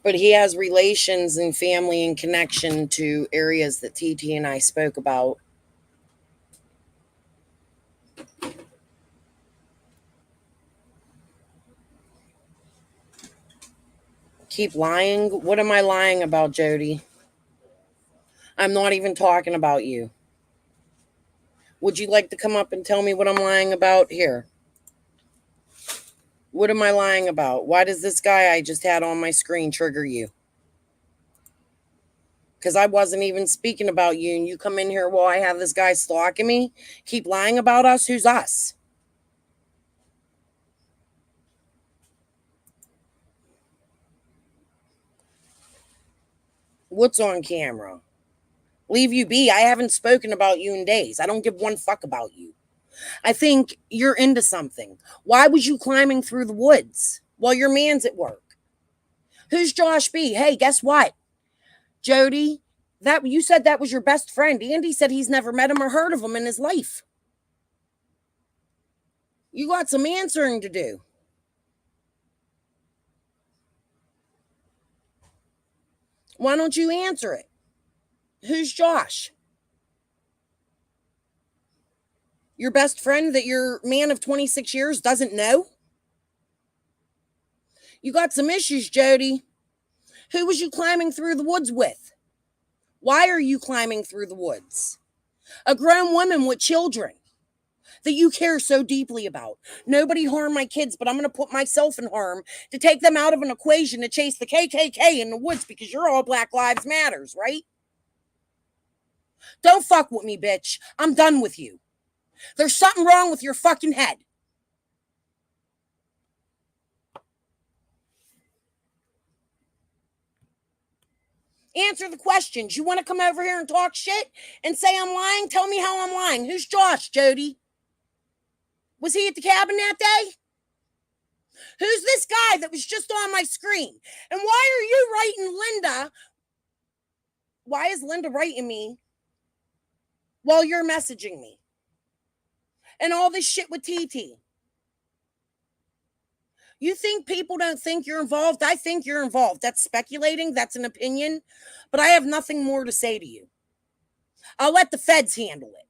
But he has relations and family and connection to areas that TT and I spoke about. Keep lying? What am I lying about, Jody? I'm not even talking about you. Would you like to come up and tell me what I'm lying about? Here. What am I lying about? Why does this guy I just had on my screen trigger you? Because I wasn't even speaking about you, and you come in here while I have this guy stalking me? Keep lying about us? Who's us? What's on camera? Leave you be. I haven't spoken about you in days. I don't give one fuck about you. I think you're into something. Why was you climbing through the woods while your man's at work? Who's Josh B? Hey, guess what? Jody, that you said that was your best friend. Andy said he's never met him or heard of him in his life. You got some answering to do. Why don't you answer it? Who's Josh? Your best friend that your man of 26 years doesn't know? You got some issues, Jody. Who was you climbing through the woods with? Why are you climbing through the woods? A grown woman with children that you care so deeply about. Nobody harmed my kids, but I'm going to put myself in harm to take them out of an equation to chase the KKK in the woods because you're all Black Lives Matters, right? Don't fuck with me, bitch. I'm done with you. There's something wrong with your fucking head. Answer the questions. You want to come over here and talk shit and say I'm lying? Tell me how I'm lying. Who's Josh, Jody? Was he at the cabin that day? Who's this guy that was just on my screen? And why are you writing Linda? Why is Linda writing me while you're messaging me? And all this shit with TT. You think people don't think you're involved? I think you're involved. That's speculating. That's an opinion. But I have nothing more to say to you. I'll let the feds handle it.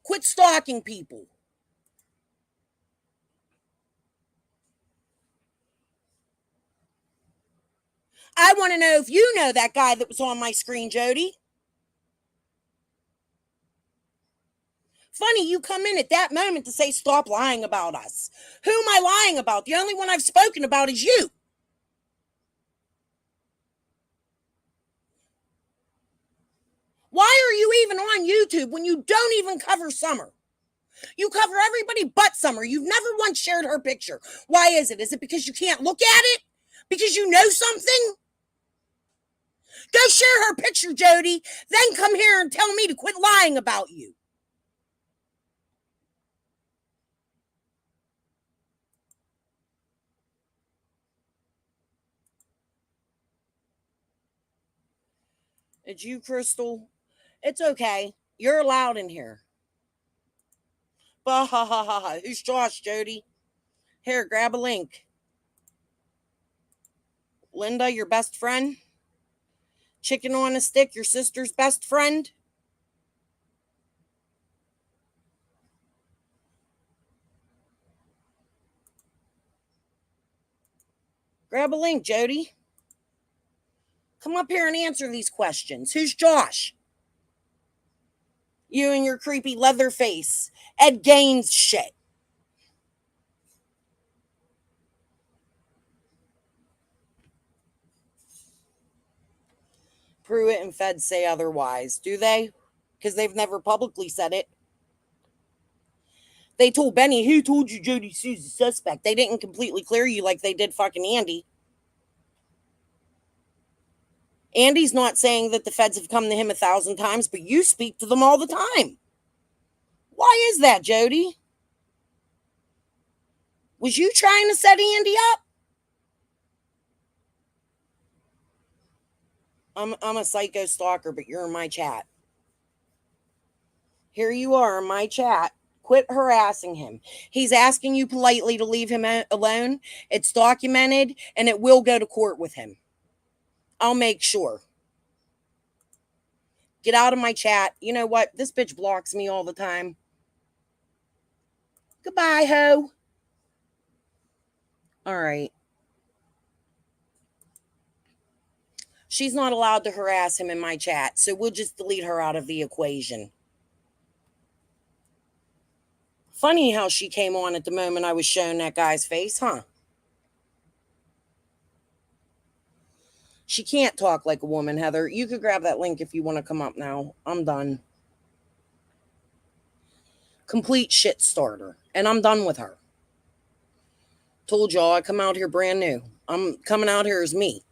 Quit stalking people. I want to know if you know that guy that was on my screen, Jody. Funny, you come in at that moment to say, stop lying about us. Who am I lying about? The only one I've spoken about is you. Why are you even on YouTube when you don't even cover Summer? You cover everybody but Summer. You've never once shared her picture. Why is it? Is it because you can't look at it? Because you know something? Go share her picture, Jody. Then come here and tell me to quit lying about you. It's you, Crystal. It's okay. You're allowed in here. Bah ha ha ha ha. Who's Josh, Jody? Here, grab a link. Linda, your best friend? Chicken on a stick, your sister's best friend? Grab a link, Jody. Come up here and answer these questions. Who's Josh? You and your creepy leather face. Ed Gaines shit. Pruitt and Fed say otherwise, do they? Because they've never publicly said it. They told Benny, who told you Jody Sue's a suspect? They didn't completely clear you like they did fucking Andy. Andy's not saying that the feds have come to him 1,000 times, but you speak to them all the time. Why is that, Jody? Was you trying to set Andy up? I'm a psycho stalker, but you're in my chat. Here you are in my chat. Quit harassing him. He's asking you politely to leave him alone. It's documented, and it will go to court with him. I'll make sure. Get out of my chat. You know what? This bitch blocks me all the time. Goodbye, ho. All right. She's not allowed to harass him in my chat, so we'll just delete her out of the equation. Funny how she came on at the moment I was showing that guy's face, huh? She can't talk like a woman, Heather. You could grab that link if you want to come up now. I'm done. Complete shit starter. And I'm done with her. Told y'all I come out here brand new. I'm coming out here as me.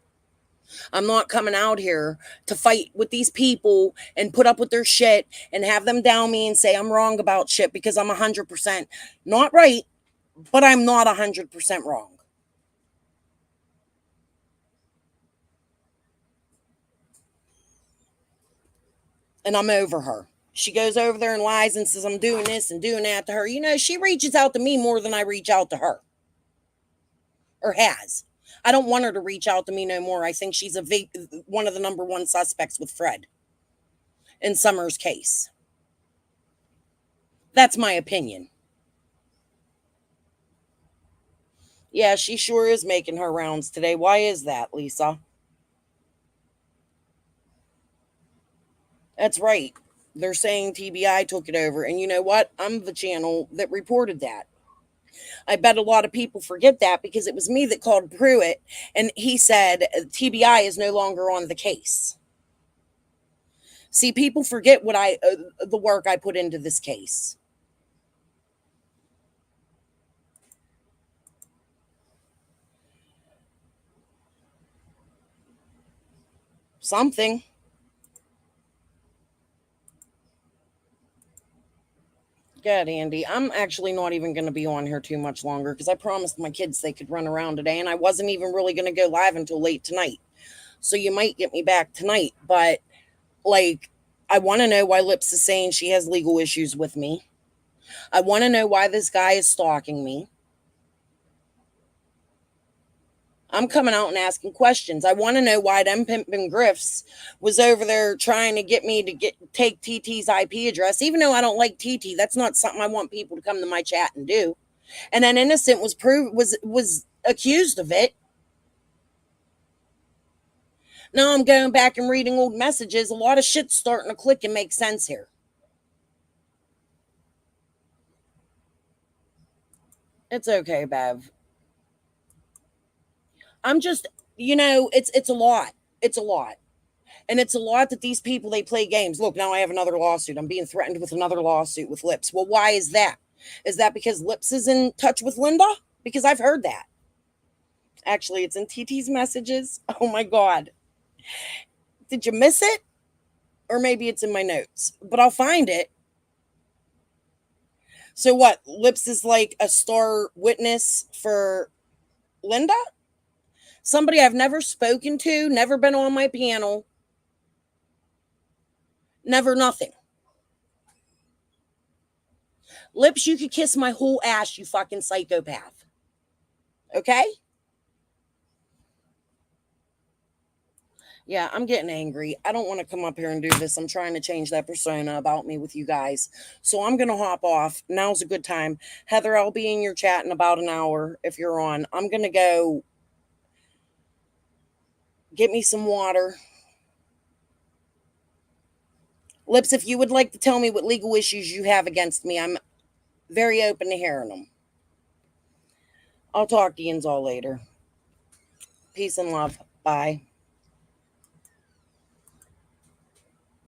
I'm not coming out here to fight with these people and put up with their shit and have them down me and say I'm wrong about shit because I'm 100% not right, but I'm not 100% wrong. And I'm over her. She goes over there and lies and says I'm doing this and doing that to her. You know, she reaches out to me more than I reach out to her. Or has. I don't want her to reach out to me no more. I think she's one of the number one suspects with Fred in Summer's case. That's my opinion. Yeah, she sure is making her rounds today. Why is that, Lisa? That's right. They're saying TBI took it over. And you know what? I'm the channel that reported that. I bet a lot of people forget that because it was me that called Pruitt and he said TBI is no longer on the case. See, people forget what the work I put into this case. Something. Good, Andy. I'm actually not even going to be on here too much longer because I promised my kids they could run around today, and I wasn't even really going to go live until late tonight. So you might get me back tonight, but like, I want to know why Lips is saying she has legal issues with me. I want to know why this guy is stalking me. I'm coming out and asking questions. I want to know why them pimpin' Griffs was over there trying to get me to take TT's IP address, even though I don't like TT. That's not something I want people to come to my chat and do. And then Innocent was accused of it. Now I'm going back and reading old messages. A lot of shit's starting to click and make sense here. It's okay, Bev. I'm just, it's a lot. It's a lot. And it's a lot that these people, they play games. Look, now I have another lawsuit. I'm being threatened with another lawsuit with Lips. Well, why is that? Is that because Lips is in touch with Linda? Because I've heard that. Actually, it's in TT's messages. Oh my God. Did you miss it? Or maybe it's in my notes, but I'll find it. So what? Lips is like a star witness for Linda? Somebody I've never spoken to, never been on my panel, never nothing. Lips, you could kiss my whole ass, you fucking psychopath. Okay? Yeah, I'm getting angry. I don't want to come up here and do this. I'm trying to change that persona about me with you guys. So I'm going to hop off. Now's a good time. Heather, I'll be in your chat in about an hour if you're on. I'm going to go get me some water. Lips, if you would like to tell me what legal issues you have against me, I'm very open to hearing them. I'll talk to you all later. Peace and love. Bye.